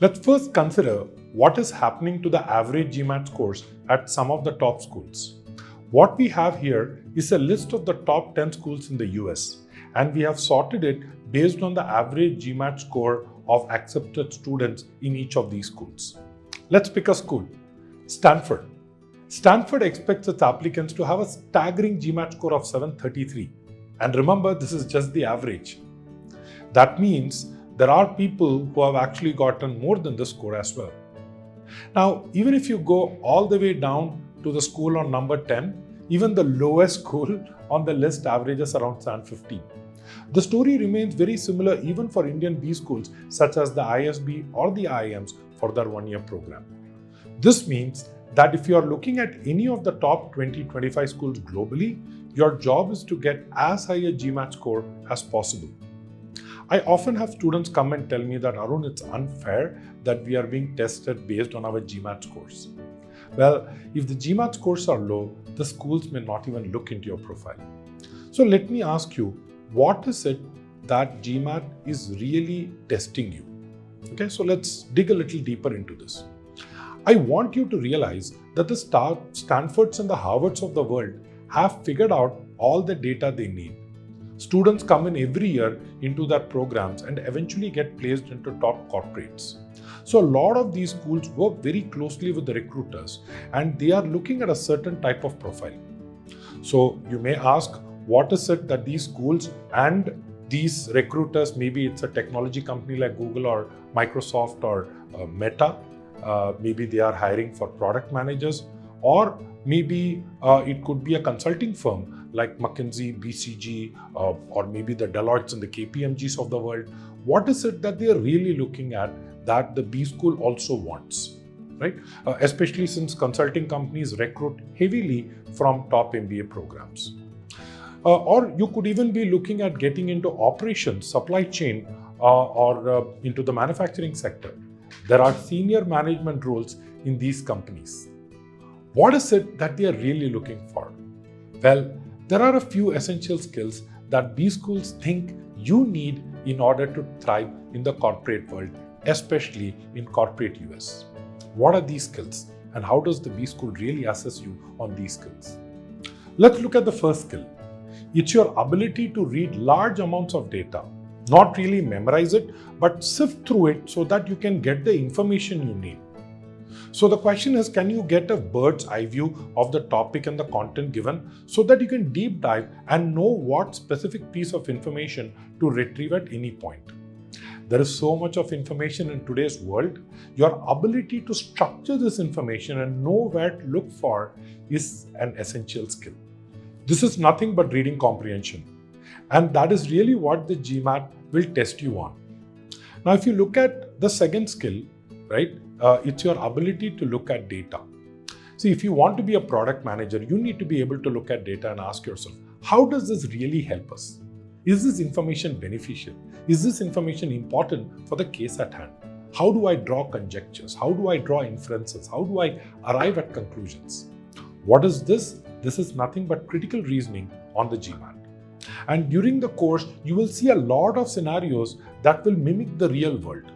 Let's first consider what is happening to the average GMAT scores at some of the top schools. What we have here is a list of the top 10 schools in the US, and we have sorted it based on the average GMAT score of accepted students in each of these schools. Let's pick a school. Stanford. Stanford expects its applicants to have a staggering GMAT score of 733. And remember, this is just the average. That means there are people who have actually gotten more than this score as well. Now, even if you go all the way down to the school on number 10, even the lowest school on the list averages around 750. The story remains very similar even for Indian B schools such as the ISB or the IIMs for their one-year program. This means that if you are looking at any of the top 20-25 schools globally, your job is to get as high a GMAT score as possible. I often have students come and tell me that, Arun, it's unfair that we are being tested based on our GMAT scores. Well, if the GMAT scores are low, the schools may not even look into your profile. So let me ask you, what is it that GMAT is really testing you? Okay, so let's dig a little deeper into this. I want you to realize that the Stanfords and the Harvards of the world have figured out all the data they need. Students come in every year into their programs and eventually get placed into top corporates. So a lot of these schools work very closely with the recruiters and they are looking at a certain type of profile. So you may ask, what is it that these schools and these recruiters, maybe it's a technology company like Google or Microsoft or Meta, maybe they are hiring for product managers, or maybe it could be a consulting firm like McKinsey, BCG, or maybe the Deloittes and the KPMGs of the world. What is it that they are really looking at that the B school also wants, right? Especially since consulting companies recruit heavily from top MBA programs. Or you could even be looking at getting into operations, supply chain, or into the manufacturing sector. There are senior management roles in these companies. What is it that they are really looking for? Well, there are a few essential skills that B schools think you need in order to thrive in the corporate world, especially in corporate US. What are these skills and how does the B school really assess you on these skills? Let's look at the first skill. It's your ability to read large amounts of data. Not really memorize it, but sift through it so that you can get the information you need. So the question is, can you get a bird's eye view of the topic and the content given so that you can deep dive and know what specific piece of information to retrieve at any point? There is so much of information in today's world. Your ability to structure this information and know where to look for is an essential skill. This is nothing but reading comprehension. And that is really what the GMAT will test you on. Now, if you look at the second skill, right, it's your ability to look at data. See, if you want to be a product manager, you need to be able to look at data and ask yourself, how does this really help us? Is this information beneficial? Is this information important for the case at hand? How do I draw conjectures? How do I draw inferences? How do I arrive at conclusions? What is this? This is nothing but critical reasoning on the GMAT. And during the course, you will see a lot of scenarios that will mimic the real world.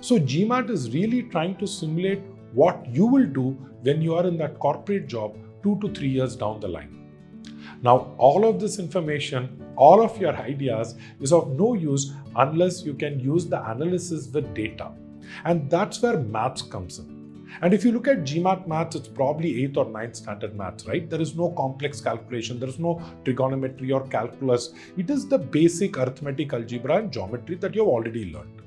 So GMAT is really trying to simulate what you will do when you are in that corporate job 2 to 3 years down the line. Now, all of this information, all of your ideas is of no use unless you can use the analysis with data. And that's where maths comes in. And if you look at GMAT maths, it's probably 8th or 9th standard maths, right? There is no complex calculation, there is no trigonometry or calculus. It is the basic arithmetic, algebra and geometry that you have already learned.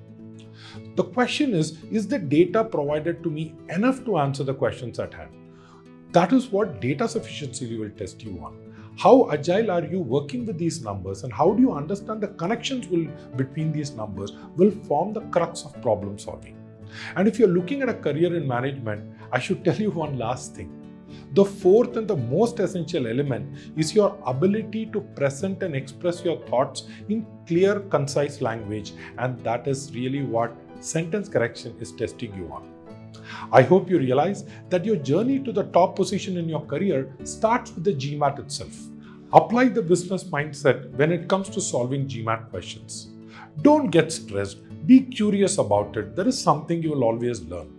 The question is the data provided to me enough to answer the questions at hand? That is what data sufficiency will test you on. How agile are you working with these numbers and how do you understand the connections between these numbers will form the crux of problem solving. And if you're looking at a career in management, I should tell you one last thing. The fourth and the most essential element is your ability to present and express your thoughts in clear, concise language, and that is really what sentence correction is testing you on. I hope you realize that your journey to the top position in your career starts with the GMAT itself. Apply the business mindset when it comes to solving GMAT questions. Don't get stressed. Be curious about it. There is something you will always learn.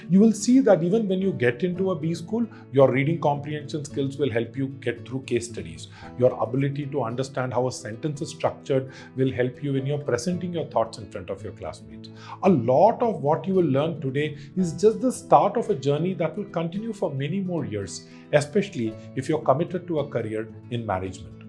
You will see that even when you get into a B school, your reading comprehension skills will help you get through case studies. Your ability to understand how a sentence is structured will help you when you're presenting your thoughts in front of your classmates. A lot of what you will learn today is just the start of a journey that will continue for many more years, especially if you're committed to a career in management.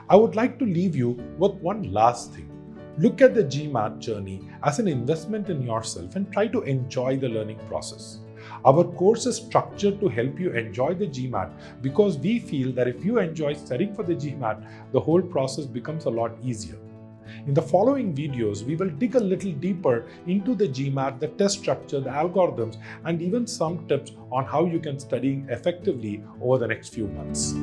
I would like to leave you with one last thing. Look at the GMAT journey as an investment in yourself and try to enjoy the learning process. Our course is structured to help you enjoy the GMAT because we feel that if you enjoy studying for the GMAT, the whole process becomes a lot easier. In the following videos, we will dig a little deeper into the GMAT, the test structure, the algorithms, and even some tips on how you can study effectively over the next few months.